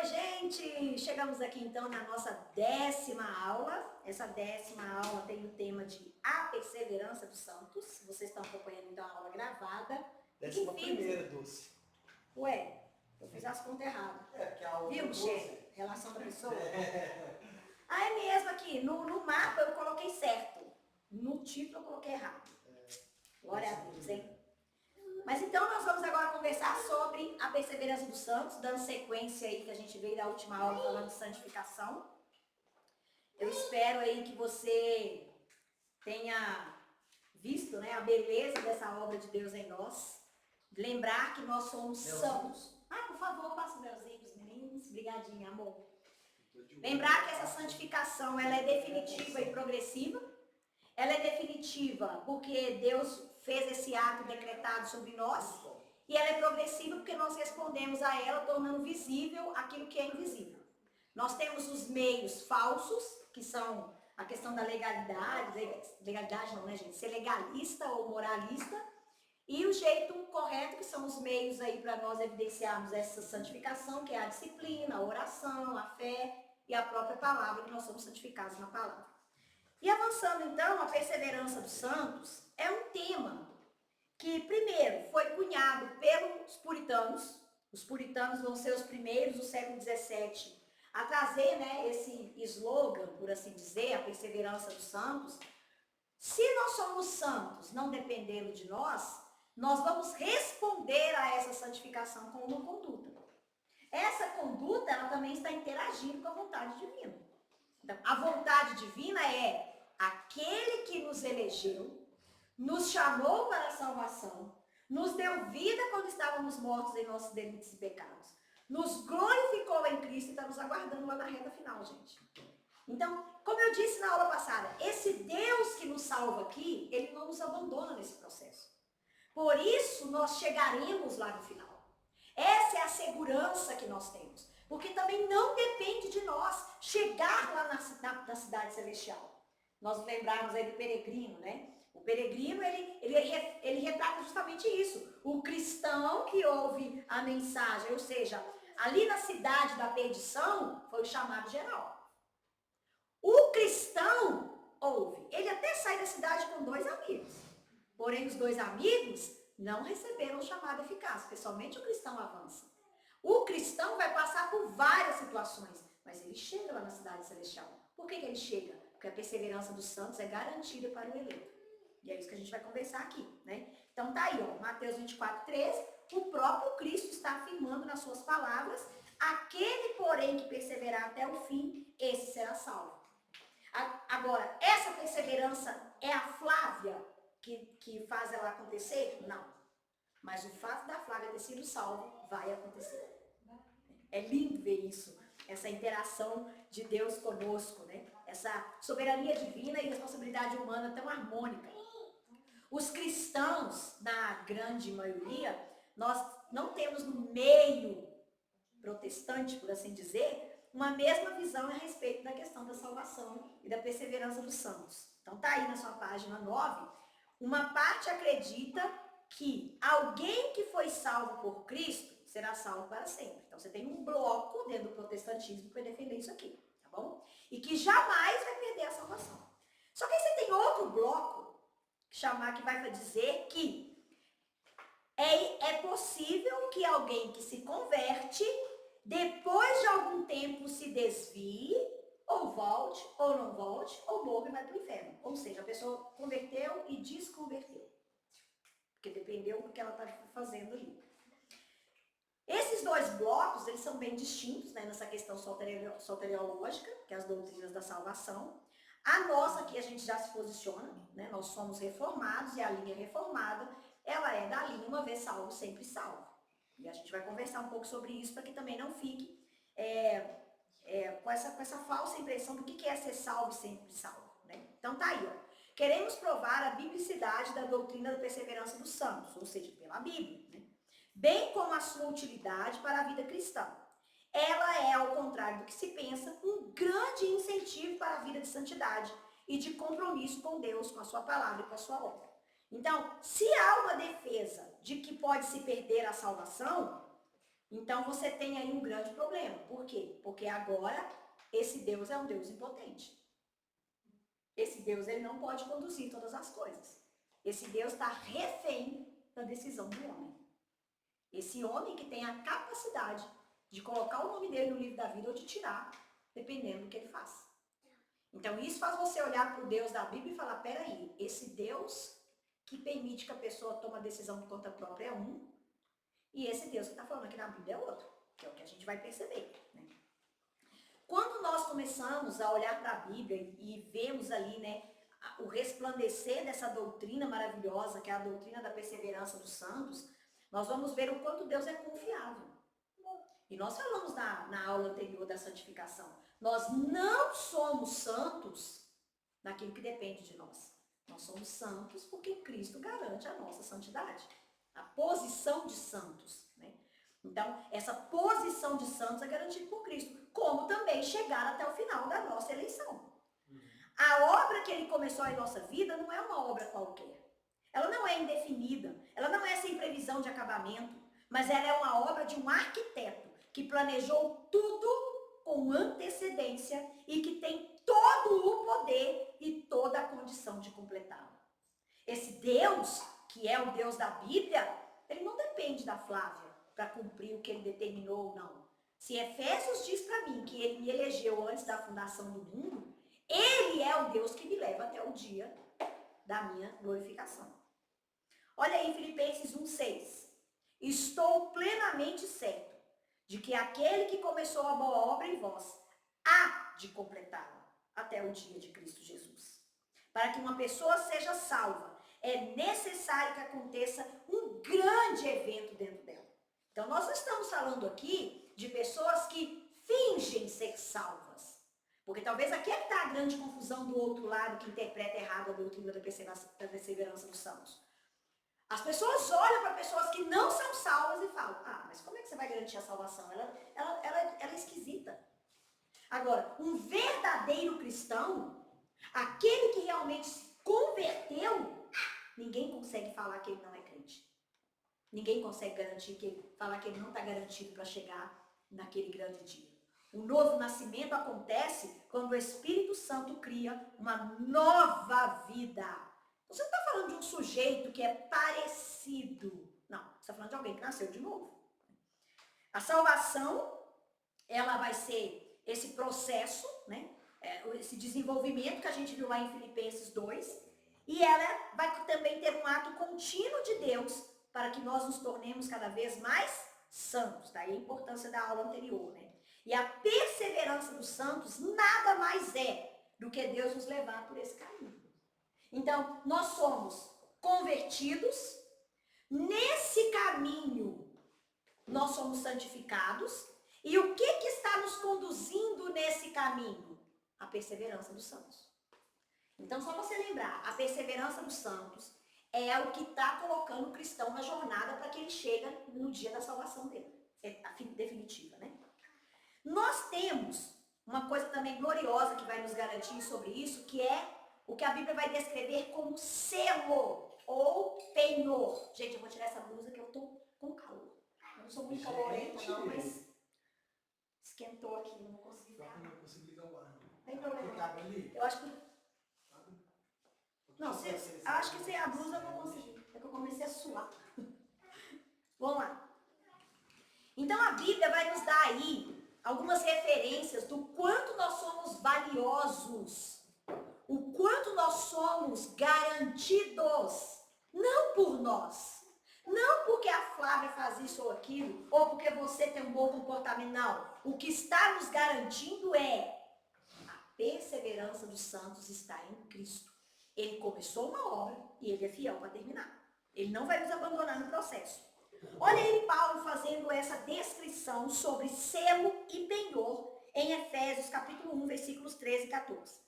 gente! Chegamos aqui então na nossa 10ª aula. Essa 10ª aula tem o tema de A Perseverança dos Santos. Vocês estão acompanhando então a aula gravada. 11ª, Dulce. Ué, eu fiz as contas erradas. Porque a aula Viu, é chefe? Relação da pessoa. Ah, é mesmo aqui. No mapa eu coloquei certo. No título eu coloquei errado. Glória a Deus, hein? Mas então nós vamos agora conversar sobre a perseverança dos santos, dando sequência aí que a gente veio da última aula falando de santificação. Eu espero aí que você tenha visto, né, a beleza dessa obra de Deus em nós. Lembrar que nós somos santos. Ah, por favor, passa os melzinhos, meninos. Obrigadinha, amor. Lembrar que essa santificação ela é definitiva e progressiva. Ela é definitiva porque Deus fez esse ato decretado sobre nós. E ela é progressiva porque nós respondemos a ela, tornando visível aquilo que é invisível. Nós temos os meios falsos, que são a questão da legalidade não, né, gente? Ser legalista ou moralista. E o jeito correto, que são os meios aí para nós evidenciarmos essa santificação, que é a disciplina, a oração, a fé e a própria palavra, que nós somos santificados na palavra. E avançando então, a perseverança dos santos é um tema que primeiro foi cunhado pelos puritanos. Os puritanos vão ser os primeiros do século XVII a trazer, né, esse slogan, por assim dizer, a perseverança dos santos. Se nós somos santos, não dependendo de nós vamos responder a essa santificação com uma conduta. Essa conduta, ela também está interagindo com a vontade divina. Então, a vontade divina é aquele que nos elegeu, nos chamou para a salvação, nos deu vida quando estávamos mortos em nossos delitos e pecados, nos glorificou em Cristo e está nos aguardando lá na reta final, gente. Então, como eu disse na aula passada, esse Deus que nos salva aqui, ele não nos abandona nesse processo. Por isso, nós chegaremos lá no final. Essa é a segurança que nós temos. Porque também não depende de nós chegar lá na cidade celestial. Nós lembrarmos aí do peregrino, né? O peregrino, ele retrata justamente isso. O cristão que ouve a mensagem, ou seja, ali na cidade da perdição, foi o chamado geral. O cristão ouve. Ele até sai da cidade com 2 amigos. Porém, os 2 amigos não receberam o chamado eficaz, porque somente o cristão avança. O cristão vai passar por várias situações, mas ele chega lá na cidade celestial. Por que ele chega? Porque a perseverança dos santos é garantida para o eleito. E é isso que a gente vai conversar aqui, né? Então tá aí, ó, Mateus 24:13, o próprio Cristo está afirmando nas suas palavras, aquele, porém, que perseverar até o fim, esse será salvo. Agora, essa perseverança é a Flávia que faz ela acontecer? Não. Mas o fato da Flávia ter sido salva vai acontecer. É lindo ver isso, essa interação de Deus conosco, né? Essa soberania divina e responsabilidade humana tão harmônica. Os cristãos, na grande maioria, nós não temos no meio protestante, por assim dizer, uma mesma visão a respeito da questão da salvação e da perseverança dos santos. Então tá aí na sua página 9, uma parte acredita que alguém que foi salvo por Cristo será salvo para sempre. Então você tem um bloco dentro do protestantismo que vai defender isso aqui, tá bom? E que jamais vai perder a salvação. Só que aí você tem outro bloco que vai dizer que é possível que alguém que se converte, depois de algum tempo se desvie, ou volte, ou não volte, ou morre e vai para o inferno. Ou seja, a pessoa converteu e desconverteu. Porque dependeu do que ela está fazendo ali. Esses 2 blocos, eles são bem distintos, né, nessa questão soteriológica, que é as doutrinas da salvação. A nossa aqui a gente já se posiciona, né, nós somos reformados e a linha reformada, ela é da linha uma vez salvo, sempre salvo. E a gente vai conversar um pouco sobre isso para que também não fique com essa falsa impressão do que é ser salvo e sempre salvo, né? Então tá aí, ó. Queremos provar a biblicidade da doutrina da perseverança dos santos, ou seja, pela Bíblia, né? Bem como a sua utilidade para a vida cristã. Ela é, ao contrário do que se pensa, um grande incentivo para a vida de santidade e de compromisso com Deus, com a sua palavra e com a sua obra. Então, se há uma defesa de que pode se perder a salvação, Então você tem aí um grande problema. Por quê? Porque agora esse Deus é um Deus impotente. Esse Deus, ele não pode conduzir todas as coisas. Esse Deus está refém da decisão do homem. Esse homem que tem a capacidade de colocar o nome dele no livro da vida ou de tirar, dependendo do que ele faz. Então isso faz você olhar para o Deus da Bíblia e falar, peraí, esse Deus que permite que a pessoa tome a decisão por conta própria é um, e esse Deus que está falando aqui na Bíblia é outro, que é o que a gente vai perceber, né? Quando nós começamos a olhar para a Bíblia e vemos ali, né, o resplandecer dessa doutrina maravilhosa, que é a doutrina da perseverança dos santos, nós vamos ver o quanto Deus é confiável. E nós falamos na aula anterior da santificação. Nós não somos santos naquilo que depende de nós. Nós somos santos porque Cristo garante a nossa santidade. A posição de santos, né? Então, essa posição de santos é garantida por Cristo, como também chegar até o final da nossa eleição. A obra que ele começou em nossa vida não é uma obra qualquer. Ela não é indefinida, ela não é sem previsão de acabamento, mas ela é uma obra de um arquiteto que planejou tudo com antecedência e que tem todo o poder e toda a condição de completá-la. Esse Deus, que é o Deus da Bíblia, ele não depende da Flávia para cumprir o que ele determinou ou não. Se Efésios diz para mim que ele me elegeu antes da fundação do mundo, ele é o Deus que me leva até o dia da minha glorificação. Olha aí Filipenses 1,6. Estou plenamente certo de que aquele que começou a boa obra em vós há de completá-la até o dia de Cristo Jesus. Para que uma pessoa seja salva, é necessário que aconteça um grande evento dentro dela. Então nós não estamos falando aqui de pessoas que fingem ser salvas. Porque talvez aqui é que está a grande confusão do outro lado que interpreta errado a doutrina da perseverança dos santos. As pessoas olham para pessoas que não são salvas e falam, mas como é que você vai garantir a salvação? Ela é esquisita. Agora, um verdadeiro cristão, aquele que realmente se converteu, ninguém consegue falar que ele não é crente. Ninguém consegue falar que ele não está garantido para chegar naquele grande dia. O novo nascimento acontece quando o Espírito Santo cria uma nova vida. Você não está falando de um sujeito que é parecido. Não, você está falando de alguém que nasceu de novo. A salvação, ela vai ser esse processo, né? Esse desenvolvimento que a gente viu lá em Filipenses 2. E ela vai também ter um ato contínuo de Deus para que nós nos tornemos cada vez mais santos. Daí a importância da aula anterior, né? E a perseverança dos santos nada mais é do que Deus nos levar por esse caminho. Então, nós somos convertidos, nesse caminho nós somos santificados, e o que está nos conduzindo nesse caminho? A perseverança dos santos. Então, só você lembrar, a perseverança dos santos é o que está colocando o cristão na jornada para que ele chegue no dia da salvação dele, a definitiva, né? Nós temos uma coisa também gloriosa que vai nos garantir sobre isso, que é o que a Bíblia vai descrever como selo ou penhor. Gente, eu vou tirar essa blusa que eu tô com calor. Eu não sou muito calorenta não, mas esquentou aqui, não consegui ficar. Não consigo ligar o ar. Não tem problema. Fica ali. Eu acho que... Não, acho que sem a blusa eu não consegui. É que eu comecei a suar. Vamos lá. Então a Bíblia vai nos dar aí algumas referências do quanto nós somos valiosos, o quanto nós somos garantidos, não por nós, não porque a Flávia faz isso ou aquilo, ou porque você tem um bom comportamento, não. O que está nos garantindo é a perseverança dos santos está em Cristo. Ele começou uma obra e ele é fiel para terminar. Ele não vai nos abandonar no processo. Olha aí Paulo fazendo essa descrição sobre selo e penhor em Efésios capítulo 1, versículos 13 e 14.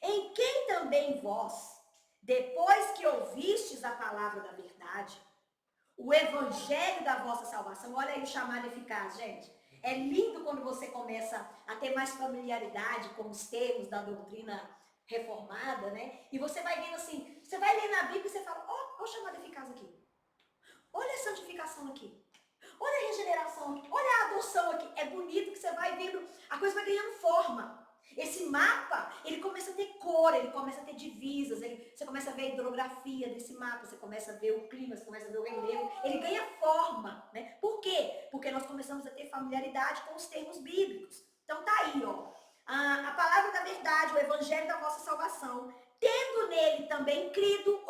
Em quem também vós, depois que ouvistes a palavra da verdade, o evangelho da vossa salvação, olha aí o chamado eficaz, gente. É lindo quando você começa a ter mais familiaridade com os termos da doutrina reformada, né? E você vai vendo assim, você vai ler na Bíblia e você fala, ó o chamado eficaz aqui. Olha a santificação aqui. Olha a regeneração aqui, olha a adoção aqui. É bonito que você vai vendo, a coisa vai ganhando forma. Esse mapa, ele começa a ter cor, ele começa a ter divisas, você começa a ver a hidrografia desse mapa, você começa a ver o clima, você começa a ver o relevo, ele ganha forma, né? Por quê? Porque nós começamos a ter familiaridade com os termos bíblicos. Então tá aí, ó, a palavra da verdade, o evangelho da vossa salvação, tendo nele também crido,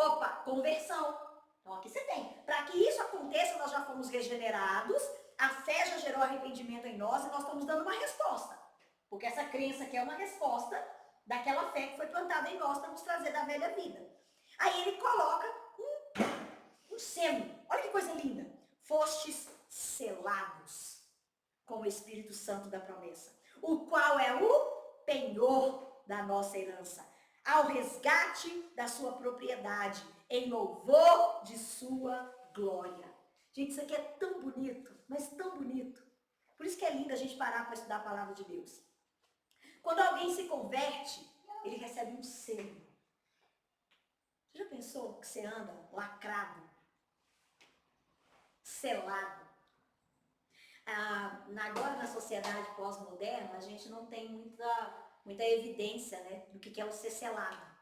conversão. Então aqui você tem. Para que isso aconteça, nós já fomos regenerados, a fé já gerou arrependimento em nós e nós estamos dando uma resposta. Porque essa crença aqui é uma resposta daquela fé que foi plantada em nós para nos trazer da velha vida. Aí ele coloca um selo. Olha que coisa linda. Fostes selados com o Espírito Santo da promessa, o qual é o penhor da nossa herança, ao resgate da sua propriedade, em louvor de sua glória. Gente, isso aqui é tão bonito, mas tão bonito. Por isso que é lindo a gente parar para estudar a palavra de Deus. Quando alguém se converte, ele recebe um selo. Você já pensou que você anda lacrado, selado? Agora na sociedade pós-moderna, a gente não tem muita evidência, né, do que é o ser selado.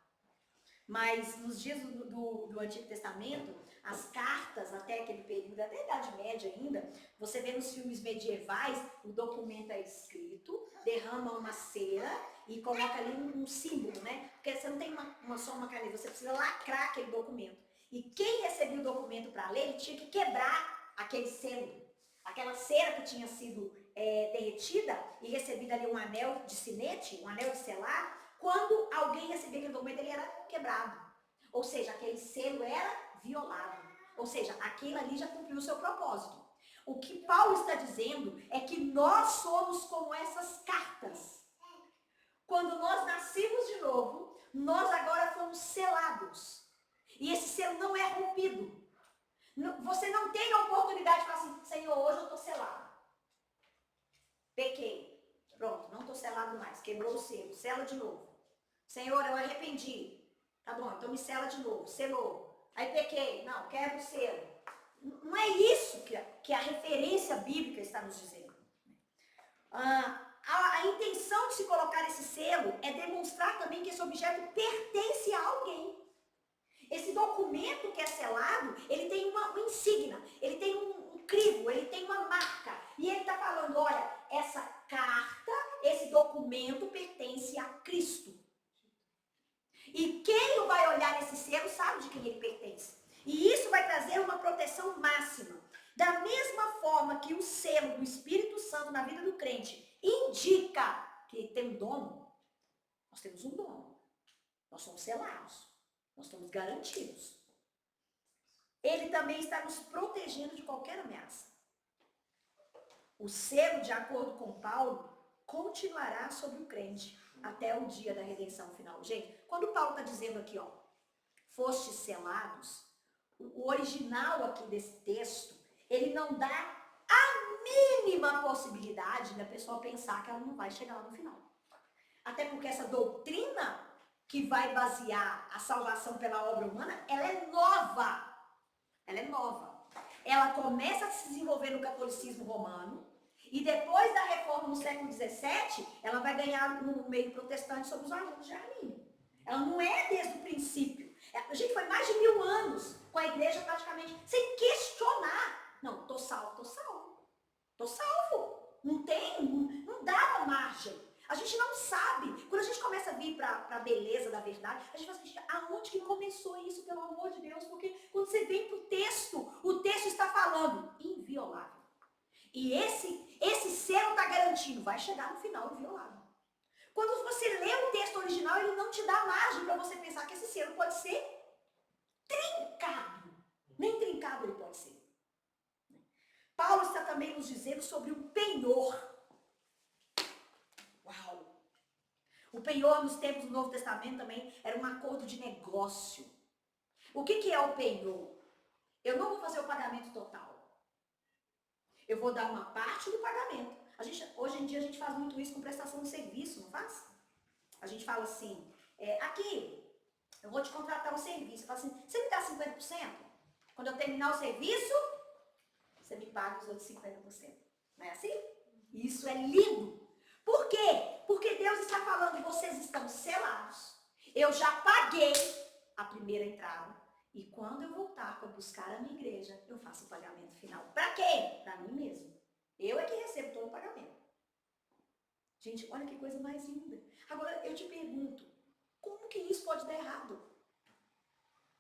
Mas nos dias do Antigo Testamento, as cartas, até aquele período, até a Idade Média ainda, você vê nos filmes medievais, o documento é escrito, derrama uma cera e coloca ali um símbolo, né? Porque você não tem só uma caneta, você precisa lacrar aquele documento. E quem recebia o documento para ler, ele tinha que quebrar aquele selo, aquela cera que tinha sido derretida e recebida ali um anel de sinete, um anel de selar. Quando alguém recebia aquele documento, ele era quebrado. Ou seja, aquele selo era violado. Ou seja, aquilo ali já cumpriu o seu propósito. O que Paulo está dizendo é que nós somos como essas cartas. Quando nós nascemos de novo, nós agora fomos selados. E esse selo não é rompido. Você não tem a oportunidade de falar assim, Senhor, hoje eu estou selado. Pequei. Pronto, não estou selado mais. Quebrou o selo. Sela de novo. Senhor, eu arrependi. Tá bom, então me sela de novo. Selou. Aí pequei. Não, quebra o selo. Não é isso que a referência bíblica está nos dizendo. A intenção de se colocar esse selo é demonstrar também que esse objeto pertence a alguém. Esse documento que é selado, ele tem uma insígnia, ele tem um crivo, ele tem uma marca. E ele está falando, olha, essa carta, esse documento pertence a Cristo. E quem vai olhar esse selo sabe de quem ele pertence. E isso vai trazer uma proteção máxima. Da mesma forma que o selo do Espírito Santo na vida do crente indica que tem um dono, nós temos um dono. Nós somos selados. Nós estamos garantidos. Ele também está nos protegendo de qualquer ameaça. O selo, de acordo com Paulo, continuará sobre o crente até o dia da redenção final. Gente, quando Paulo está dizendo aqui, ó, fostes selados, o original aqui desse texto, ele não dá a mínima possibilidade da pessoa pensar que ela não vai chegar lá no final. Até porque essa doutrina que vai basear a salvação pela obra humana, ela é nova. Ela é nova. Ela começa a se desenvolver no catolicismo romano e depois da reforma no século XVII, ela vai ganhar no meio protestante sobre os alunos de Arminio. Ela não é desde o princípio. A gente foi mais de 1000 anos com a igreja praticamente sem questionar. Não, tô salvo, tô salvo. Tô salvo. Não dava margem. A gente não sabe. Quando a gente começa a vir para a beleza da verdade, a gente fala assim, aonde que começou isso, pelo amor de Deus? Porque quando você vem para o texto está falando inviolável. E esse selo está garantindo, vai chegar no final inviolável. Quando você lê o texto original, ele não te dá margem para você pensar que esse selo pode ser trincado. Nem trincado ele pode ser. Paulo está também nos dizendo sobre o penhor. Uau! O penhor nos tempos do Novo Testamento também era um acordo de negócio. O que é o penhor? Eu não vou fazer o pagamento total. Eu vou dar uma parte do pagamento. Hoje em dia a gente faz muito isso com prestação de serviço, não faz? A gente fala assim, aqui, eu vou te contratar um serviço. Eu falo assim, você me dá 50%? Quando eu terminar o serviço, você me paga os outros 50%. Não é assim? Isso é lindo. Por quê? Porque Deus está falando, vocês estão selados. Eu já paguei a primeira entrada. E quando eu voltar para buscar a minha igreja, eu faço o pagamento final. Para quê? Para mim mesmo. Eu é que recebo todo o pagamento. Gente, olha que coisa mais linda. Agora, eu te pergunto, como que isso pode dar errado?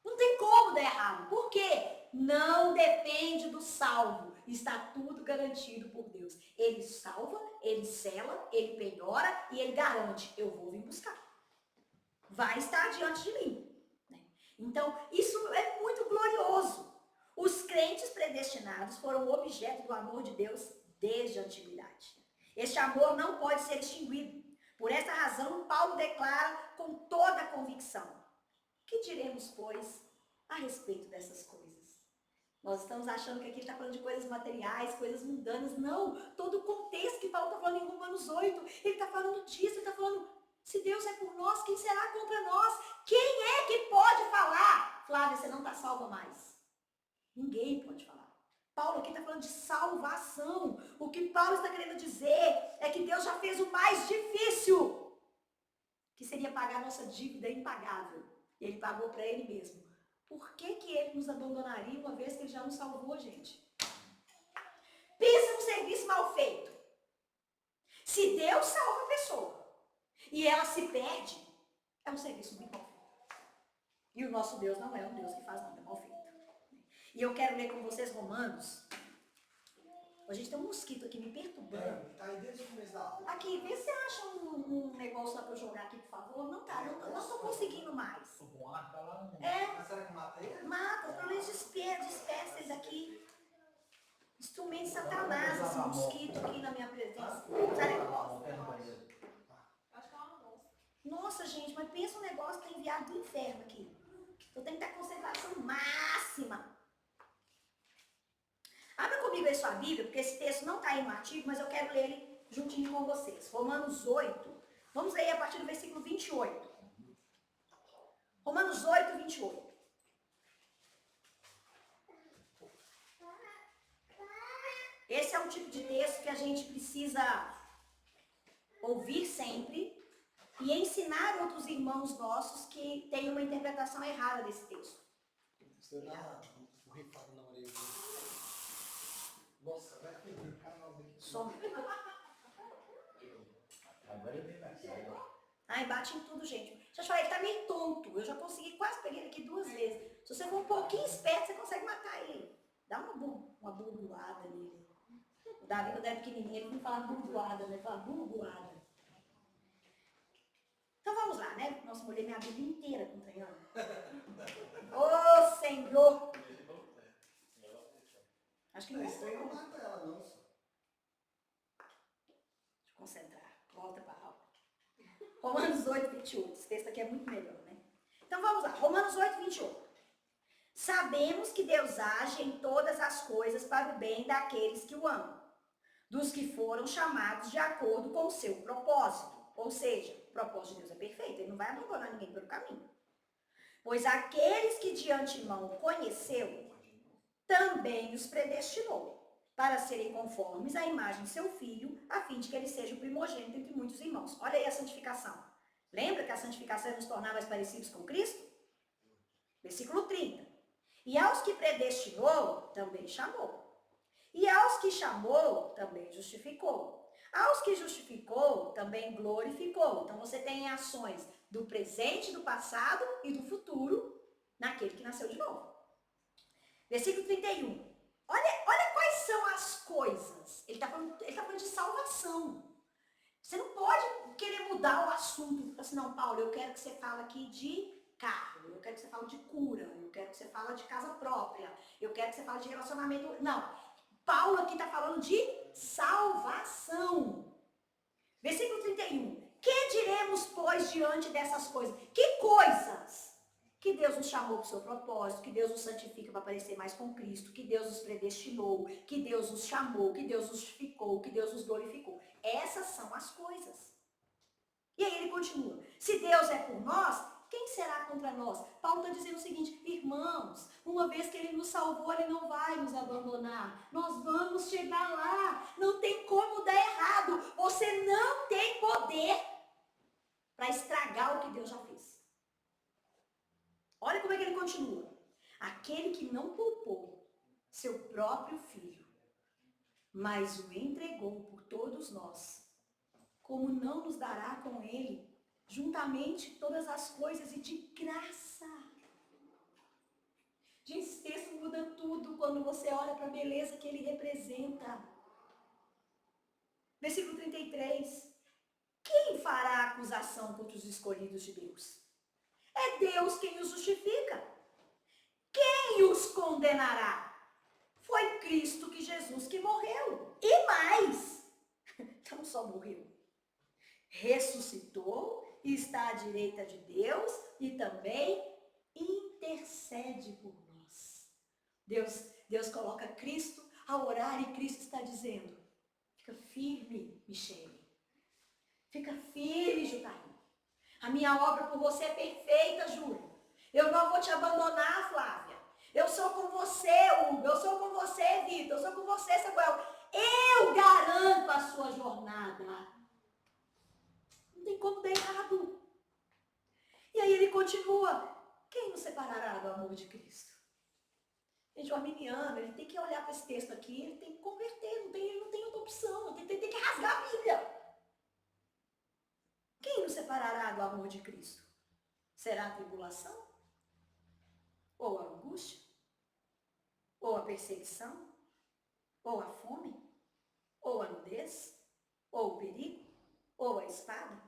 Não tem como dar errado. Por quê? Não depende do salvo. Está tudo garantido por Deus. Ele salva, ele sela, ele penhora e ele garante. Eu vou vir buscar. Vai estar diante de mim. Então, isso é muito glorioso. Os crentes predestinados foram objeto do amor de Deus desde a antiguidade. Este amor não pode ser extinguido. Por essa razão, Paulo declara com toda a convicção: que diremos, pois, a respeito dessas coisas? Nós estamos achando que aqui ele está falando de coisas materiais, coisas mundanas. Não, todo o contexto que Paulo está falando em Romanos 8, ele está falando disso, ele está falando, se Deus é por nós, quem será contra nós? Quem é que pode falar? Flávia, você não está salva mais. Ninguém pode falar. Paulo aqui está falando de salvação. O que Paulo está querendo dizer é que Deus já fez o mais difícil, que seria pagar a nossa dívida impagável. E ele pagou para ele mesmo. Por que que ele nos abandonaria uma vez que ele já nos salvou, gente? Pensa no serviço mal feito. Se Deus salva a pessoa e ela se perde, é um serviço muito mal feito. E o nosso Deus não é um Deus que faz nada mal feito. E eu quero ler com vocês Romanos. A gente tem um mosquito aqui me perturbando. Tá aí desde o começo da aula. Aqui, vê se você acha um negócio lá pra eu jogar aqui, por favor. Não tá, não tô conseguindo mais. O bom ar tá lá no... É, Mas será que mata ele? mata, pelo menos despeça ele daqui. Instrumento de Satanás, esse mosquito aqui na minha presença. Sai daqui. Nossa, gente, mas pensa um negócio que tá enviado do inferno aqui. Eu tenho que ter concentração máxima. Abra comigo aí sua Bíblia, porque esse texto não está aí no artigo, mas eu quero ler ele juntinho com vocês. Romanos 8. Vamos ler a partir do versículo 28. Romanos 8, 28. Esse é um tipo de texto que a gente precisa ouvir sempre e ensinar outros irmãos nossos que têm uma interpretação errada desse texto. Você dá um rifado na orelha dele. Nossa, vai perder o canal daqui. Some. Agora eu venho aqui. Ai, bate em tudo, gente. Já falei, ele tá meio tonto. Eu já consegui, quase peguei ele aqui 2 vezes. Se você for um pouquinho esperto, você consegue matar ele. Dá uma burdoada nele. O Davi, quando era pequenininho, ele não falava burdoada, né? Ele falava burdoada. Então vamos lá, né? Nossa, molhei minha Bíblia inteira com treinando. Ô, Senhor! Acho que não. Esse trem não mata ela, não. Deixa eu concentrar. Volta para a aula. Romanos 8, 28. Esse texto aqui é muito melhor, né? Então vamos lá. Romanos 8, 28. Sabemos que Deus age em todas as coisas para o bem daqueles que o amam, dos que foram chamados de acordo com o seu propósito. Ou seja, o propósito de Deus é perfeito. Ele não vai abandonar ninguém pelo caminho. Pois aqueles que de antemão conheceu, também os predestinou para serem conformes à imagem de seu filho, a fim de que ele seja o primogênito entre muitos irmãos. Olha aí a santificação. Lembra que a santificação é nos tornar mais parecidos com Cristo? Versículo 30. E aos que predestinou, também chamou. E aos que chamou, também justificou. Aos que justificou, também glorificou. Então você tem ações do presente, do passado e do futuro naquele que nasceu de novo. Versículo 31. Olha quais são as coisas. Ele está falando de salvação. Você não pode querer mudar o assunto. Assim, não, Paulo, eu quero que você fale aqui de carro. Eu quero que você fale de cura. Eu quero que você fale de casa própria. Eu quero que você fale de relacionamento. Não. Paulo aqui está falando de salvação. Versículo 31. Que diremos, pois, diante dessas coisas? Que coisas? Que Deus nos chamou para o seu propósito, que Deus nos santifica para parecer mais com Cristo, que Deus nos predestinou, que Deus nos chamou, que Deus nos justificou, que Deus nos glorificou. Essas são as coisas. E aí ele continua. Se Deus é por nós, quem será contra nós? Paulo está dizendo o seguinte, irmãos, uma vez que ele nos salvou, ele não vai nos abandonar. Nós vamos chegar lá. Não tem como dar errado. Você não tem poder para estragar o que Deus já fez. Olha como é que ele continua. Aquele que não poupou seu próprio filho, mas o entregou por todos nós, como não nos dará com ele juntamente todas as coisas e de graça? Gente, esse texto muda tudo quando você olha para a beleza que ele representa. Versículo 33. Quem fará acusação contra os escolhidos de Deus? É Deus quem os justifica. Quem os condenará? Foi Cristo que Jesus que morreu. E mais, não só morreu, ressuscitou e está à direita de Deus e também intercede por nós. Deus coloca Cristo a orar e Cristo está dizendo, fica firme, Michele. Fica firme, Jutaí. A minha obra por você é perfeita, Júlio. Eu não vou te abandonar, Flávia. Eu sou com você, Hugo. Eu sou com você, Vitor. Eu sou com você, Samuel. Eu garanto a sua jornada. Não tem como dar errado. E aí ele continua. Quem nos separará do amor de Cristo? Gente, o arminiano, ele tem que olhar para esse texto aqui, ele tem que converter, ele não tem outra opção, ele tem que rasgar a Bíblia. Quem nos separará do amor de Cristo? Será a tribulação? Ou a angústia? Ou a perseguição? Ou a fome? Ou a nudez? Ou o perigo? Ou a espada?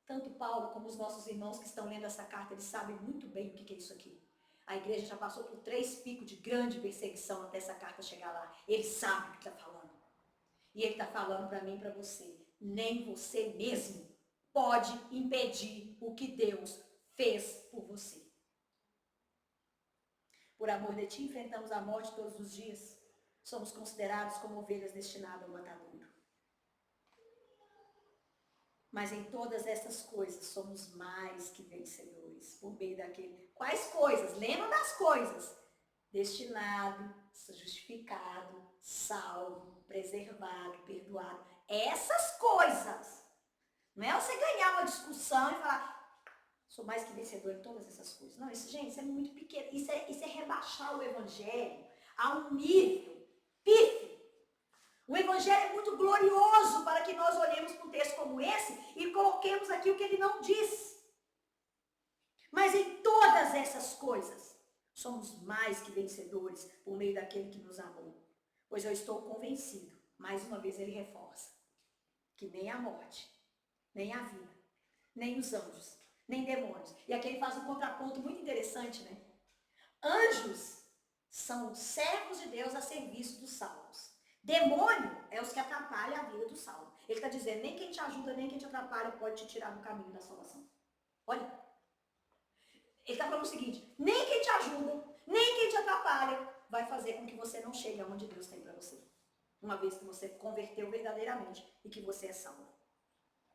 Tanto Paulo como os nossos irmãos que estão lendo essa carta, eles sabem muito bem o que é isso aqui. A igreja já passou por 3 picos de grande perseguição até essa carta chegar lá. Ele sabe o que está falando. E ele está falando para mim e para você. Nem você mesmo pode impedir o que Deus fez por você. Por amor de ti, enfrentamos a morte todos os dias. Somos considerados como ovelhas destinadas ao matadouro. Mas em todas essas coisas somos mais que vencedores, por meio daquele. Quais coisas? Lembra das coisas. Destinado, justificado, salvo, preservado, perdoado. Essas coisas. Não é você ganhar uma discussão e falar, sou mais que vencedor em todas essas coisas. Não, isso, gente, isso é muito pequeno. Isso é rebaixar o evangelho a um nível pífio. O evangelho é muito glorioso para que nós olhemos para um texto como esse e coloquemos aqui o que ele não diz. Mas em todas essas coisas, somos mais que vencedores por meio daquele que nos amou. Pois eu estou convencido, mais uma vez ele reforça, que nem a morte, nem a vida, nem os anjos, nem demônios. E aqui ele faz um contraponto muito interessante, né? Anjos são servos de Deus a serviço dos salvos. Demônio é os que atrapalham a vida do salvo. Ele está dizendo, nem quem te ajuda, nem quem te atrapalha pode te tirar do caminho da salvação. Olha. Ele está falando o seguinte, nem quem te ajuda, nem quem te atrapalha vai fazer com que você não chegue aonde Deus tem para você. Uma vez que você converteu verdadeiramente e que você é salvo.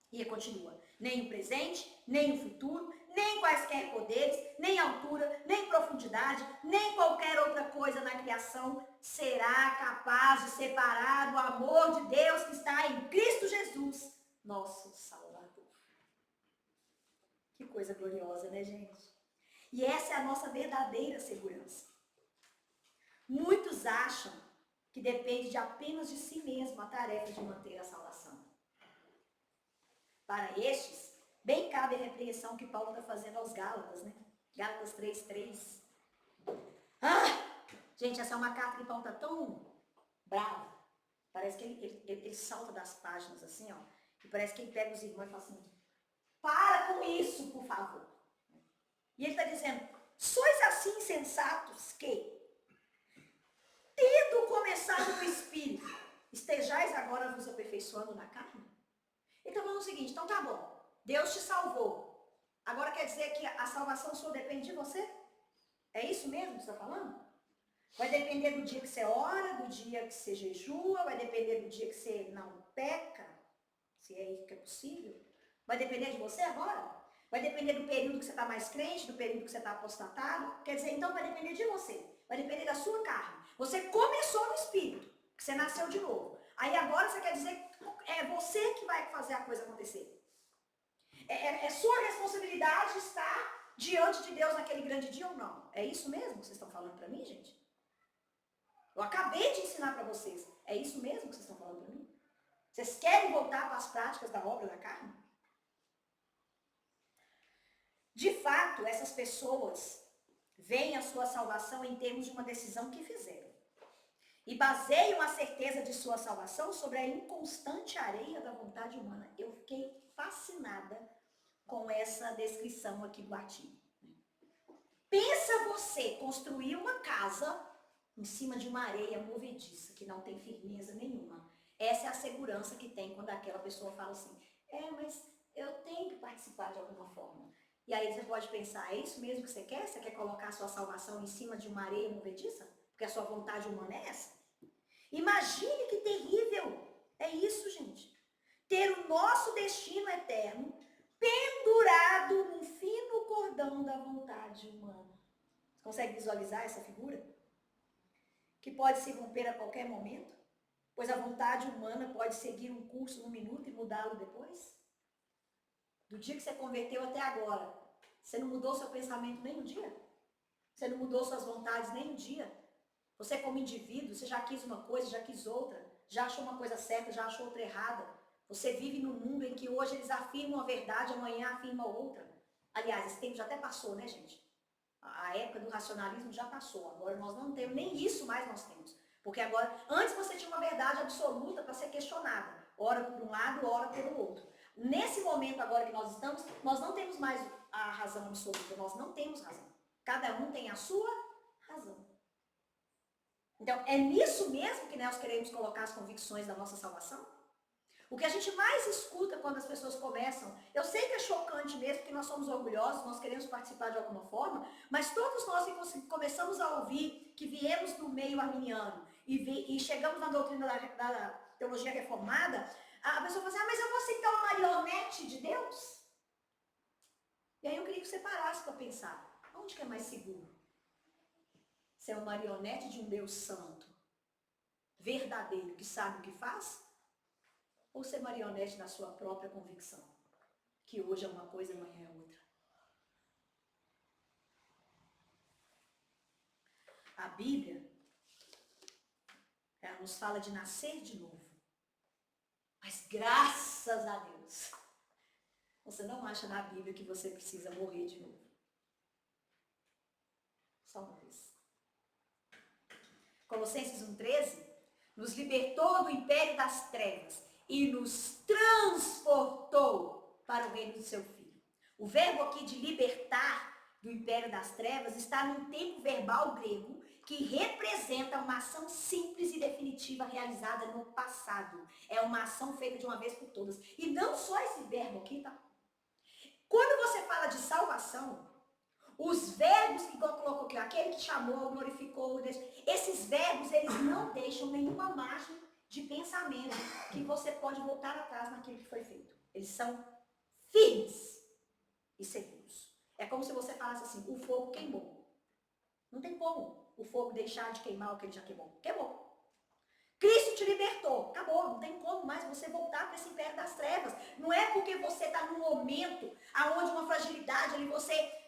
E ele continua, nem o presente, nem o futuro, nem quaisquer poderes, nem altura, nem profundidade, nem qualquer outra coisa na criação será capaz de separar do amor de Deus que está em Cristo Jesus, nosso Salvador. Que coisa gloriosa, né, gente? E essa é a nossa verdadeira segurança. Muitos acham que depende de apenas de si mesmo a tarefa de manter a salvação. Para estes, bem cabe a repreensão que Paulo está fazendo aos Gálatas, né? Gálatas 3:3. Gente, essa é uma carta que Paulo está tão bravo. Parece que ele salta das páginas assim, ó. E parece que ele pega os irmãos e fala assim, para com isso, por favor. E ele está dizendo, sois assim insensatos que, tendo começado no Espírito, estejais agora vos aperfeiçoando na carne? Ele está falando o seguinte, então tá bom, Deus te salvou. Agora quer dizer que a salvação só depende de você? É isso mesmo que você está falando? Vai depender do dia que você ora, do dia que você jejua, vai depender do dia que você não peca, se é isso que é possível. Vai depender de você agora? Vai depender do período que você está mais crente, do período que você está apostatado. Quer dizer, então vai depender de você. Vai depender da sua carne. Você começou no espírito, que você nasceu de novo. Aí agora você quer dizer que é você que vai fazer a coisa acontecer. É sua responsabilidade estar diante de Deus naquele grande dia ou não. É isso mesmo que vocês estão falando para mim, gente? Eu acabei de ensinar para vocês. É isso mesmo que vocês estão falando para mim? Vocês querem voltar para as práticas da obra da carne? De fato, essas pessoas veem a sua salvação em termos de uma decisão que fizeram. E baseiam a certeza de sua salvação sobre a inconstante areia da vontade humana. Eu fiquei fascinada com essa descrição aqui do artigo. Pensa você construir uma casa em cima de uma areia movediça, que não tem firmeza nenhuma. Essa é a segurança que tem quando aquela pessoa fala assim, mas eu tenho que participar de alguma forma. E aí você pode pensar, é isso mesmo que você quer? Você quer colocar a sua salvação em cima de uma areia movediça? Porque a sua vontade humana é essa? Imagine que terrível! É isso, gente. Ter o nosso destino eterno pendurado num fino cordão da vontade humana. Você consegue visualizar essa figura? Que pode se romper a qualquer momento, pois a vontade humana pode seguir um curso num minuto e mudá-lo depois. Do dia que você converteu até agora, você não mudou seu pensamento nem um dia? Você não mudou suas vontades nem um dia? Você como indivíduo, você já quis uma coisa, já quis outra, já achou uma coisa certa, já achou outra errada. Você vive num mundo em que hoje eles afirmam a verdade, amanhã afirmam outra. Aliás, esse tempo já até passou, né, gente? A época do racionalismo já passou. Agora nós não temos, nem isso mais nós temos. Porque agora, antes você tinha uma verdade absoluta para ser questionada. Ora por um lado, ora pelo outro. Nesse momento agora que nós estamos, nós não temos mais a razão absoluta, nós não temos razão. Cada um tem a sua razão. Então, é nisso mesmo que nós queremos colocar as convicções da nossa salvação? O que a gente mais escuta quando as pessoas começam, eu sei que é chocante mesmo, porque nós somos orgulhosos, nós queremos participar de alguma forma, mas todos nós que começamos a ouvir que viemos do meio arminiano e chegamos na doutrina da teologia reformada, a pessoa fala assim, mas eu vou ser então uma marionete de Deus? E aí eu queria que você parasse para pensar, onde que é mais seguro? Ser uma marionete de um Deus santo, verdadeiro, que sabe o que faz? Ou ser marionete na sua própria convicção, que hoje é uma coisa, amanhã é outra? A Bíblia, ela nos fala de nascer de novo. Mas graças a Deus, você não acha na Bíblia que você precisa morrer de novo. Só uma vez. Colossenses 1,13 nos libertou do império das trevas e nos transportou para o reino do seu Filho. O verbo aqui de libertar do império das trevas está num tempo verbal grego que representa uma ação simples e definitiva realizada no passado. É uma ação feita de uma vez por todas. E não só esse verbo aqui, tá? Quando você fala de salvação, os verbos que colocou aqui, aquele que chamou, glorificou, esses verbos, eles não deixam nenhuma margem de pensamento que você pode voltar atrás naquilo que foi feito. Eles são firmes e seguros. É como se você falasse assim, o fogo queimou. Não tem como o fogo deixar de queimar o que ele já queimou. Queimou. Cristo te libertou. Acabou. Não tem como mais você voltar para esse império das trevas. Não é porque você está num momento onde uma fragilidade, ali você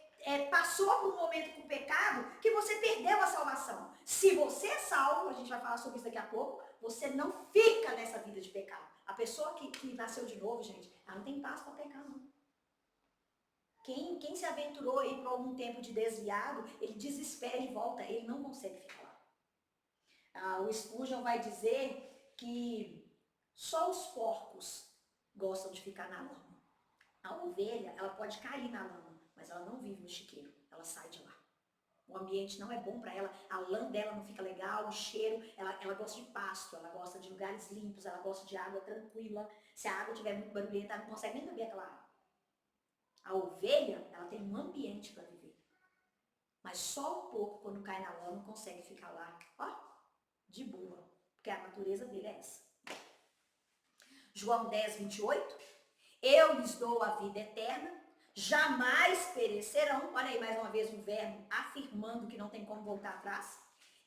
passou por um momento com o pecado, que você perdeu a salvação. Se você é salvo, a gente vai falar sobre isso daqui a pouco, você não fica nessa vida de pecado. A pessoa que nasceu de novo, gente, ela não tem paz para pecar, não. Quem se aventurou aí por algum tempo de desviado, ele desespera e volta, ele não consegue ficar lá. O Spurgeon vai dizer que só os porcos gostam de ficar na lama. A ovelha, ela pode cair na lama, mas ela não vive no chiqueiro, ela sai de lá. O ambiente não é bom para ela, a lã dela não fica legal, o cheiro, ela gosta de pasto, ela gosta de lugares limpos, ela gosta de água tranquila. Se a água estiver muito barulhenta, ela não consegue nem beber aquela água. A ovelha, ela tem um ambiente para viver. Mas só um pouco, quando cai na lama, consegue ficar lá, ó, de boa. Porque a natureza dele é essa. João 10, 28. Eu lhes dou a vida eterna, jamais perecerão, olha aí mais uma vez um verbo afirmando que não tem como voltar atrás,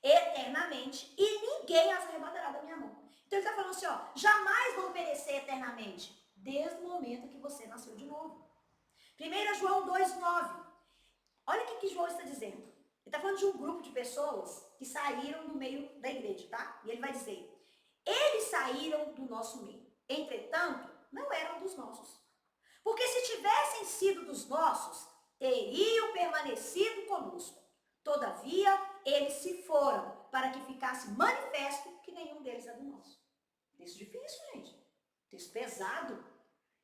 eternamente, e ninguém as arrebatará da minha mão. Então ele está falando assim, ó, jamais vão perecer eternamente, desde o momento que você nasceu de novo. 1 João 2,9. Olha o que João está dizendo. Ele está falando de um grupo de pessoas que saíram do meio da igreja, tá? E ele vai dizer, eles saíram do nosso meio, entretanto, não eram dos nossos. Porque se tivessem sido dos nossos, teriam permanecido conosco. Todavia, eles se foram, para que ficasse manifesto que nenhum deles é do nosso. Texto difícil, gente. Texto pesado.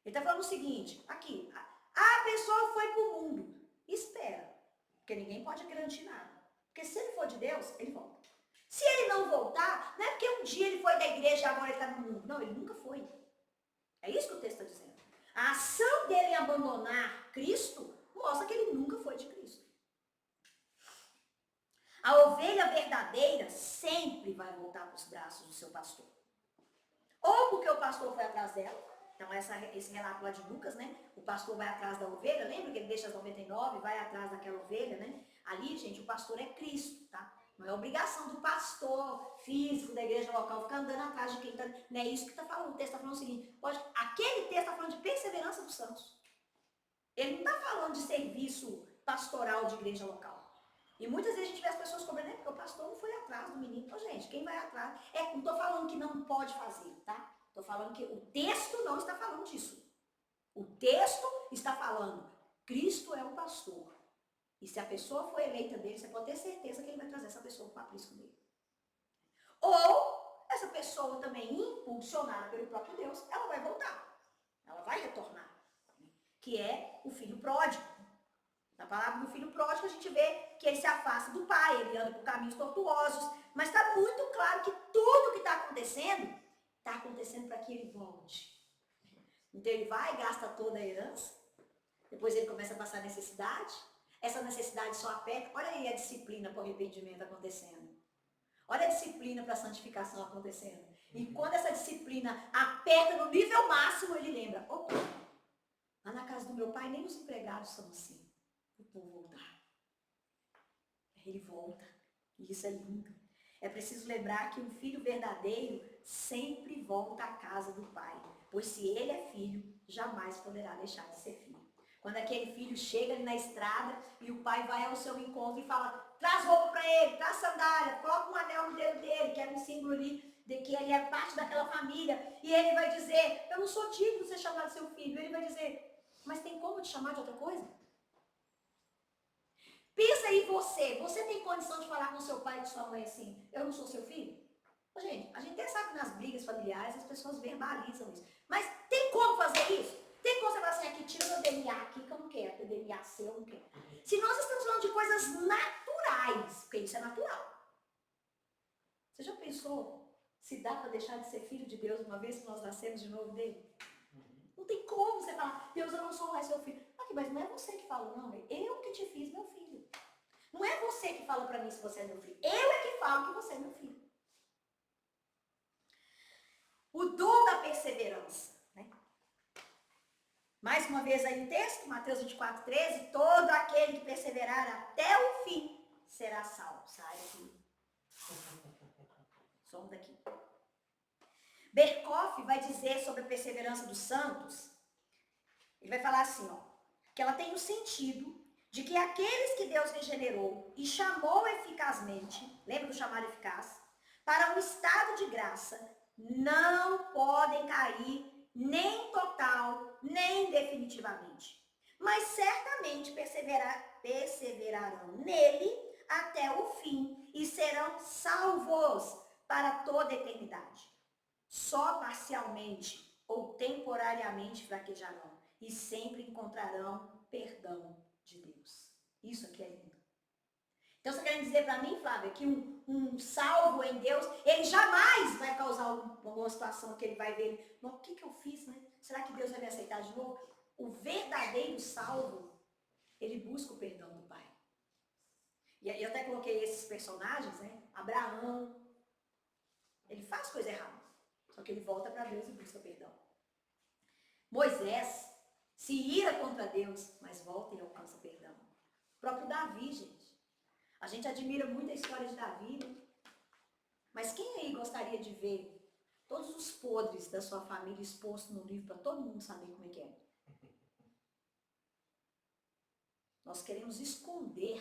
Ele está falando o seguinte, aqui, a pessoa foi para o mundo. Espera, porque ninguém pode garantir nada. Porque se ele for de Deus, ele volta. Se ele não voltar, não é porque um dia ele foi da igreja e agora ele está no mundo. Não, ele nunca foi. É isso que o texto está dizendo. A ação dele em abandonar Cristo mostra que ele nunca foi de Cristo. A ovelha verdadeira sempre vai voltar para os braços do seu pastor. Ou porque o pastor foi atrás dela. Então esse relato lá de Lucas, né? O pastor vai atrás da ovelha. Lembra que ele deixa as 99 e vai atrás daquela ovelha, né? Ali, gente, o pastor é Cristo, tá? Não é obrigação do pastor físico da igreja local ficar andando atrás de quem está... Não é isso que está falando. O texto está falando o seguinte. Aquele texto está falando de perseverança dos santos. Ele não está falando de serviço pastoral de igreja local. E muitas vezes a gente vê as pessoas cobrando, porque o pastor não foi atrás do menino. Então, gente, quem vai atrás... não estou falando que não pode fazer, tá? Estou falando que o texto não está falando disso. O texto está falando, Cristo é o pastor. E se a pessoa for eleita dele, você pode ter certeza que ele vai trazer essa pessoa para o aprisco dele. Ou essa pessoa também, impulsionada pelo próprio Deus, ela vai voltar. Ela vai retornar. Que é o filho pródigo. Na palavra do filho pródigo, a gente vê que ele se afasta do pai, ele anda por caminhos tortuosos. Mas está muito claro que tudo que está acontecendo para que ele volte. Então ele vai, gasta toda a herança, depois ele começa a passar necessidade. Essa necessidade só aperta. Olha aí a disciplina para o arrependimento acontecendo. Olha a disciplina para a santificação acontecendo. E quando essa disciplina aperta no nível máximo, ele lembra, opa, lá na casa do meu pai nem os empregados são assim. Eu vou voltar. Aí ele volta. E isso é lindo. É preciso lembrar que um filho verdadeiro sempre volta à casa do pai. Pois se ele é filho, jamais poderá deixar de ser filho. Quando aquele filho chega ali na estrada e o pai vai ao seu encontro e fala, traz roupa para ele, traz sandália, coloca um anel no dedo dele, que era um símbolo ali de que ele é parte daquela família. E ele vai dizer, eu não sou digno de ser chamado seu filho. Ele vai dizer, mas tem como te chamar de outra coisa? Pensa aí você tem condição de falar com seu pai e com sua mãe assim, eu não sou seu filho? Gente, a gente até sabe que nas brigas familiares as pessoas verbalizam isso. Mas tem como fazer isso? Tem como você falar assim, aqui, tira meu DNA aqui que eu não quero, teu DNA seu eu não quero. Se nós estamos falando de coisas naturais, porque isso é natural. Você já pensou se dá para deixar de ser filho de Deus uma vez que nós nascemos de novo dele? Não tem como você falar, Deus, eu não sou mais seu filho. Aqui, mas não é você que fala, não, eu que te fiz meu filho. Não é você que fala para mim se você é meu filho. Eu é que falo que você é meu filho. O dom da perseverança. Né? Mais uma vez aí o texto, Mateus 24, 13. Todo aquele que perseverar até o fim será salvo. Sai daqui. Somos daqui. Berkoff vai dizer sobre a perseverança dos santos. Ele vai falar assim, ó, que ela tem o sentido de que aqueles que Deus regenerou e chamou eficazmente, lembra do chamado eficaz, para um estado de graça, não podem cair nem total, nem definitivamente. Mas certamente perseverarão nele até o fim e serão salvos para toda a eternidade. Só parcialmente ou temporariamente fraquejarão e sempre encontrarão perdão de Deus. Isso aqui é lindo. Então você quer dizer para mim, Flávia, que um salvo em Deus, ele jamais vai causar uma situação que ele vai ver, o que eu fiz, né? Será que Deus vai me aceitar de novo? O verdadeiro salvo, ele busca o perdão do Pai. E eu até coloquei esses personagens, né? Abraão, ele faz coisa errada, só que ele volta para Deus e busca perdão. Moisés, se ira contra Deus, mas volta e alcança perdão. O próprio Davi, gente. A gente admira muito a história de Davi, né? Mas quem aí gostaria de ver todos os podres da sua família expostos no livro para todo mundo saber como é que é? Nós queremos esconder.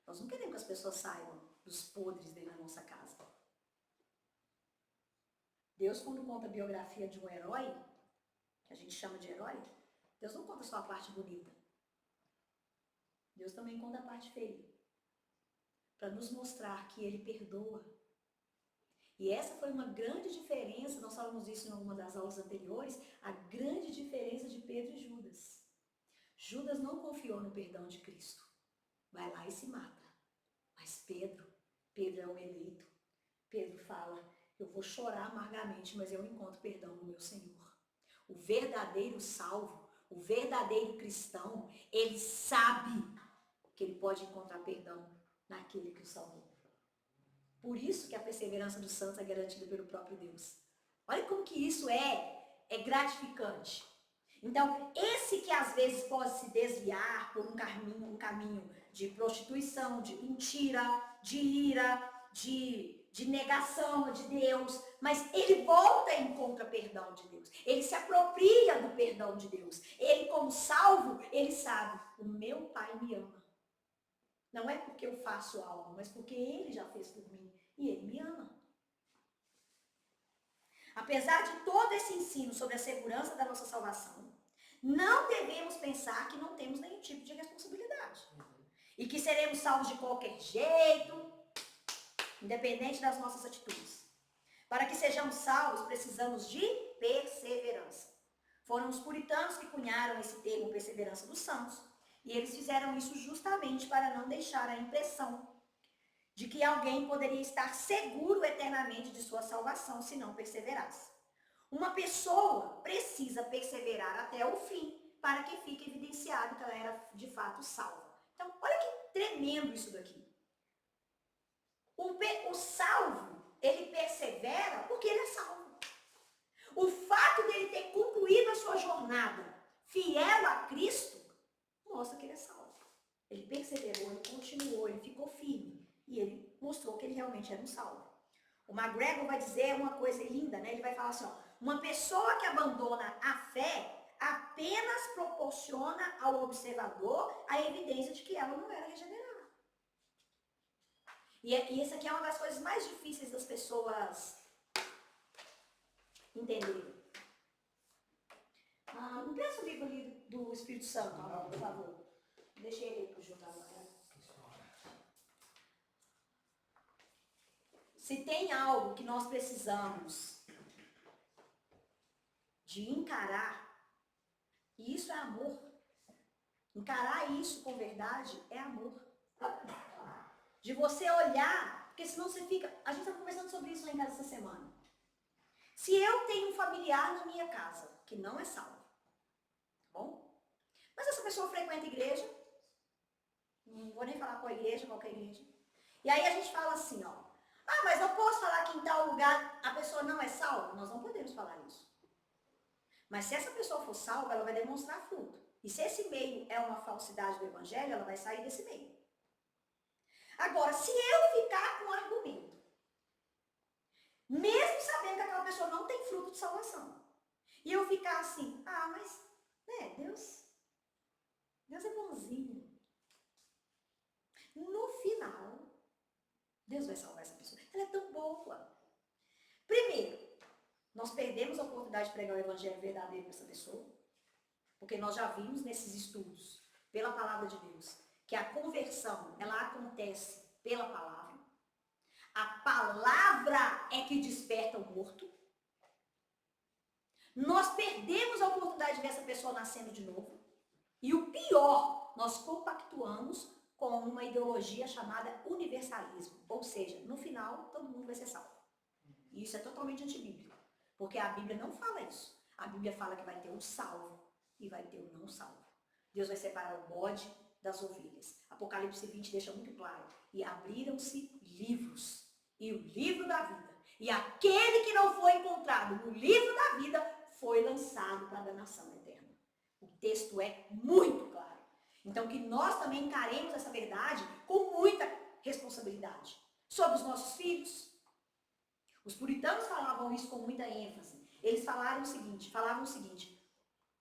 Nós não queremos que as pessoas saibam dos podres dentro da nossa casa. Deus, quando conta a biografia de um herói, que a gente chama de herói, Deus não conta só a parte bonita. Deus também conta a parte feia. Para nos mostrar que Ele perdoa. E essa foi uma grande diferença, nós falamos isso em alguma das aulas anteriores, a grande diferença de Pedro e Judas. Judas não confiou no perdão de Cristo. Vai lá e se mata. Mas Pedro é o eleito. Pedro fala, eu vou chorar amargamente, mas eu encontro perdão no meu Senhor. O verdadeiro salvo, o verdadeiro cristão, ele sabe que ele pode encontrar perdão naquele que o salvou. Por isso que a perseverança dos santos é garantida pelo próprio Deus. Olha como que isso é gratificante. Então, esse que às vezes pode se desviar por um caminho de prostituição, de mentira, de ira, de negação de Deus, mas ele volta e encontra perdão de Deus. Ele se apropria do perdão de Deus. Ele, como salvo, ele sabe, o meu Pai me ama. Não é porque eu faço algo, mas porque Ele já fez por mim e Ele me ama. Apesar de todo esse ensino sobre a segurança da nossa salvação, não devemos pensar que não temos nenhum tipo de responsabilidade. E que seremos salvos de qualquer jeito, independente das nossas atitudes. Para que sejamos salvos, precisamos de perseverança. Foram os puritanos que cunharam esse termo perseverança dos santos. E eles fizeram isso justamente para não deixar a impressão de que alguém poderia estar seguro eternamente de sua salvação se não perseverasse. Uma pessoa precisa perseverar até o fim para que fique evidenciado que ela era de fato salva. Então, olha que tremendo isso daqui. O salvo, ele persevera porque ele é salvo. O fato dele ter concluído a sua jornada fiel a Cristo mostra que ele é salvo. Ele perseverou, ele continuou, ele ficou firme. E ele mostrou que ele realmente era um salvo. O McGregor vai dizer uma coisa linda, né? Ele vai falar assim, ó, uma pessoa que abandona a fé apenas proporciona ao observador a evidência de que ela não era regenerada. E essa aqui é uma das coisas mais difíceis das pessoas entenderem. Não pensa o livro ali do Espírito Santo, por favor. Deixa ele aí para o Jordão. Se tem algo que nós precisamos de encarar, e isso é amor. Encarar isso com verdade é amor. De você olhar, porque senão você fica... A gente estava conversando sobre isso lá em casa essa semana. Se eu tenho um familiar na minha casa que não é salvo, bom? Mas essa pessoa frequenta a igreja, não vou nem falar qual igreja, qualquer igreja. E aí a gente fala assim, ó, mas eu posso falar que em tal lugar a pessoa não é salva? Nós não podemos falar isso. Mas se essa pessoa for salva, ela vai demonstrar fruto. E se esse meio é uma falsidade do evangelho, ela vai sair desse meio. Agora, se eu ficar com um argumento, mesmo sabendo que aquela pessoa não tem fruto de salvação, e eu ficar assim, mas, né, Deus é bonzinho. No final, Deus vai salvar essa pessoa. Ela é tão boa. Primeiro, nós perdemos a oportunidade de pregar o evangelho verdadeiro para essa pessoa, porque nós já vimos nesses estudos, pela palavra de Deus, que a conversão, ela acontece pela palavra. A palavra é que desperta o morto. Nós perdemos a oportunidade de ver essa pessoa nascendo de novo. E o pior, nós compactuamos com uma ideologia chamada universalismo. Ou seja, no final, todo mundo vai ser salvo. E isso é totalmente antibíblico. Porque a Bíblia não fala isso. A Bíblia fala que vai ter um salvo e vai ter um não salvo. Deus vai separar o bode das ovelhas. Apocalipse 20 deixa muito claro. E abriram-se livros. E o livro da vida. E aquele que não foi encontrado no livro da vida foi lançado para a danação eterna. O texto é muito claro. Então, que nós também encaremos essa verdade com muita responsabilidade sobre os nossos filhos. Os puritanos falavam isso com muita ênfase. Eles falavam o seguinte,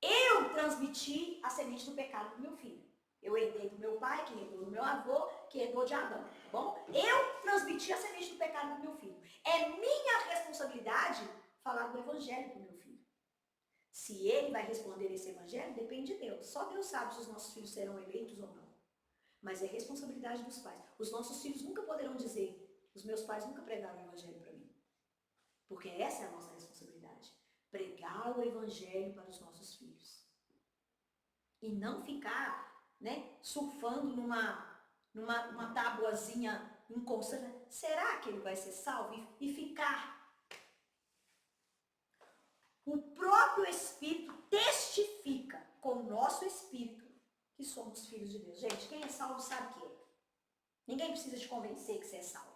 eu transmiti a semente do pecado para o meu filho. Eu herdei do meu pai, que herdou do meu avô, que herdou de Adão, tá bom? Eu transmiti a semente do pecado para o meu filho. É minha responsabilidade falar do evangelho para o meu filho. Se ele vai responder esse evangelho, depende de Deus. Só Deus sabe se os nossos filhos serão eleitos ou não. Mas é responsabilidade dos pais. Os nossos filhos nunca poderão dizer, os meus pais nunca pregaram o evangelho para mim. Porque essa é a nossa responsabilidade. Pregar o evangelho para os nossos filhos. E não ficar, surfando numa tabuazinha inconsciente. Será que ele vai ser salvo? E ficar. O próprio Espírito testifica com o nosso Espírito que somos filhos de Deus. Gente, quem é salvo sabe que é. Ninguém precisa te convencer que você é salvo.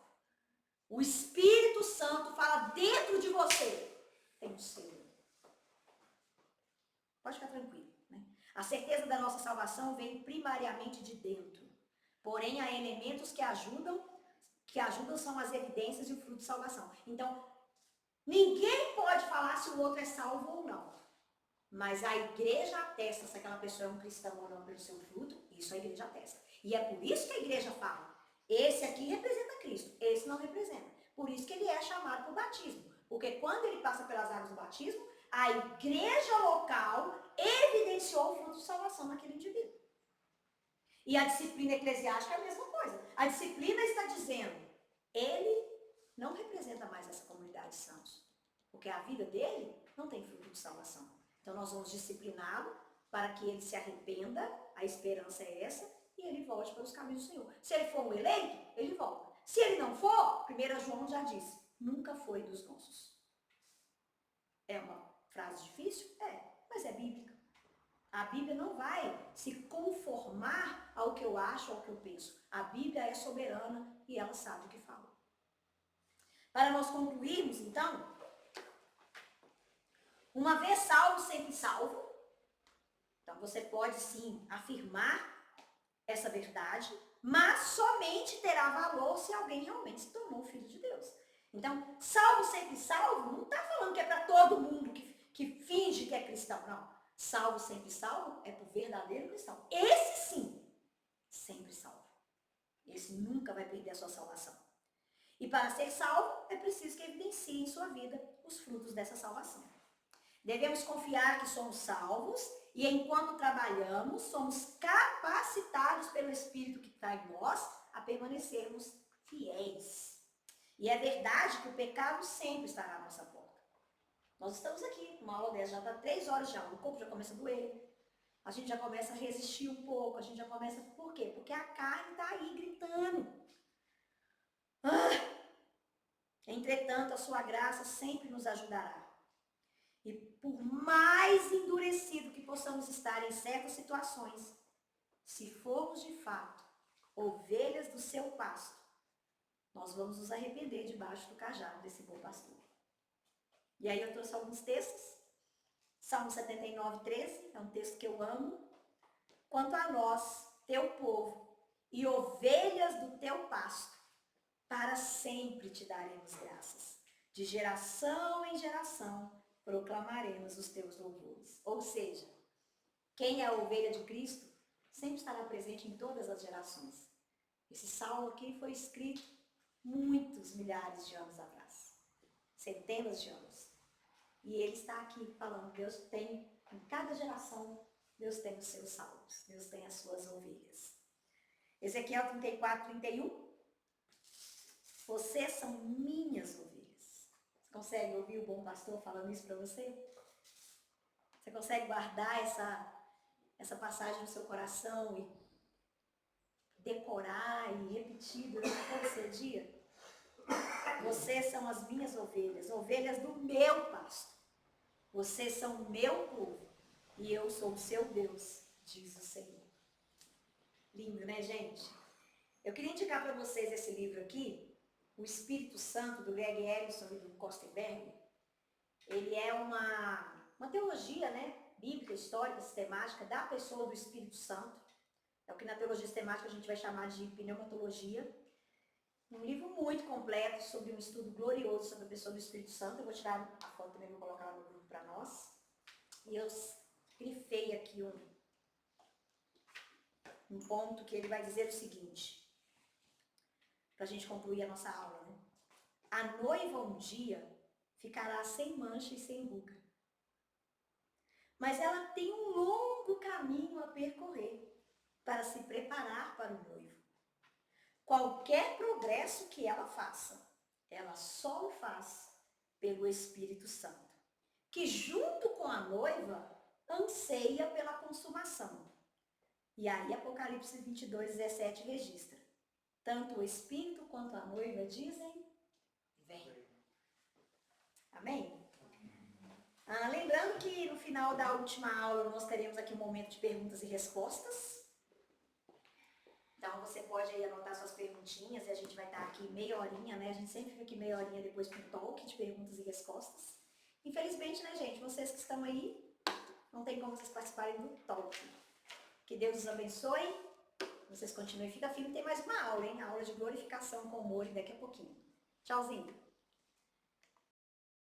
O Espírito Santo fala dentro de você. Tem um selo. Pode ficar tranquilo. A certeza da nossa salvação vem primariamente de dentro. Porém, há elementos que ajudam são as evidências e o fruto de salvação. Então, ninguém pode falar se o outro é salvo ou não. Mas a igreja atesta se aquela pessoa é um cristão ou não pelo seu fruto. Isso a igreja atesta. E é por isso que a igreja fala, esse aqui representa Cristo, esse não representa. Por isso que ele é chamado para o batismo. Porque quando ele passa pelas águas do batismo, a igreja local evidenciou o fruto de salvação naquele indivíduo. E a disciplina eclesiástica é a mesma coisa. A disciplina está dizendo, ele não representa mais essa comunidade de santos. Porque a vida dele não tem fruto de salvação. Então nós vamos discipliná-lo para que ele se arrependa, a esperança é essa, e ele volte para os caminhos do Senhor. Se ele for um eleito, ele volta. Se ele não for, 1 João já disse, nunca foi dos nossos. É uma frase difícil? É, mas é bíblica. A Bíblia não vai se conformar ao que eu acho, ao que eu penso. A Bíblia é soberana e ela sabe o que fala. Para nós concluirmos, então, uma vez salvo, sempre salvo. Então, você pode sim afirmar essa verdade, mas somente terá valor se alguém realmente se tornou filho de Deus. Então, salvo, sempre salvo, não está falando que é para todo mundo que finge que é cristão, não. Salvo, sempre salvo é para o verdadeiro cristão. Esse sim, sempre salvo. Esse nunca vai perder a sua salvação. E para ser salvo, é preciso que evidencie em sua vida os frutos dessa salvação. Devemos confiar que somos salvos e enquanto trabalhamos, somos capacitados pelo Espírito que está em nós a permanecermos fiéis. E é verdade que o pecado sempre estará à nossa porta. Nós estamos aqui, uma aula dessa, já está 3 horas já, o corpo já começa a doer, a gente já começa a resistir um pouco, a gente já começa... Por quê? Porque a carne está aí gritando. Entretanto, a sua graça sempre nos ajudará. E por mais endurecido que possamos estar em certas situações, se formos de fato ovelhas do seu pasto, nós vamos nos arrepender debaixo do cajado desse bom pastor. E aí eu trouxe alguns textos. Salmo 79, 13, é um texto que eu amo. Quanto a nós, teu povo, e ovelhas do teu pasto, para sempre te daremos graças. De geração em geração, proclamaremos os teus louvores. Ou seja, quem é a ovelha de Cristo, sempre estará presente em todas as gerações. Esse salmo aqui foi escrito muitos milhares de anos atrás. Centenas de anos. E ele está aqui falando, Deus tem, em cada geração, Deus tem os seus salvos. Deus tem as suas ovelhas. Ezequiel 34, 31. Vocês são minhas ovelhas. Você consegue ouvir o bom pastor falando isso para você? Você consegue guardar essa passagem no seu coração e decorar e repetir durante todo o seu dia? Vocês são as minhas ovelhas, ovelhas do meu pasto. Vocês são o meu povo e eu sou o seu Deus, diz o Senhor. Lindo, né, gente? Eu queria indicar para vocês esse livro aqui, O Espírito Santo, do Greg Emerson e do Kostenberg. Ele é uma uma teologia, né, bíblica, histórica, sistemática da pessoa do Espírito Santo. É o que na teologia sistemática a gente vai chamar de pneumatologia. Um livro muito completo sobre um estudo glorioso sobre a pessoa do Espírito Santo. Eu vou tirar a foto também, vou colocar lá no grupo para nós. E eu grifei aqui um ponto que ele vai dizer o seguinte, para a gente concluir a nossa aula, né? A noiva um dia ficará sem mancha e sem ruga. Mas ela tem um longo caminho a percorrer para se preparar para o noivo. Qualquer progresso que ela faça, ela só o faz pelo Espírito Santo, que junto com a noiva anseia pela consumação. E aí Apocalipse 22:17 registra: tanto o Espírito quanto a noiva dizem, vem. Amém? Lembrando que no final da última aula nós teremos aqui um momento de perguntas e respostas. Então você pode aí anotar suas perguntinhas e a gente vai estar aqui meia horinha, né? A gente sempre fica aqui meia horinha depois com um talk de perguntas e respostas. Infelizmente, né, gente? Vocês que estão aí, não tem como vocês participarem do talk. Que Deus os abençoe. Vocês continuem, fica firme. Tem mais uma aula, hein? A aula de glorificação com o molho daqui a pouquinho. Tchauzinho.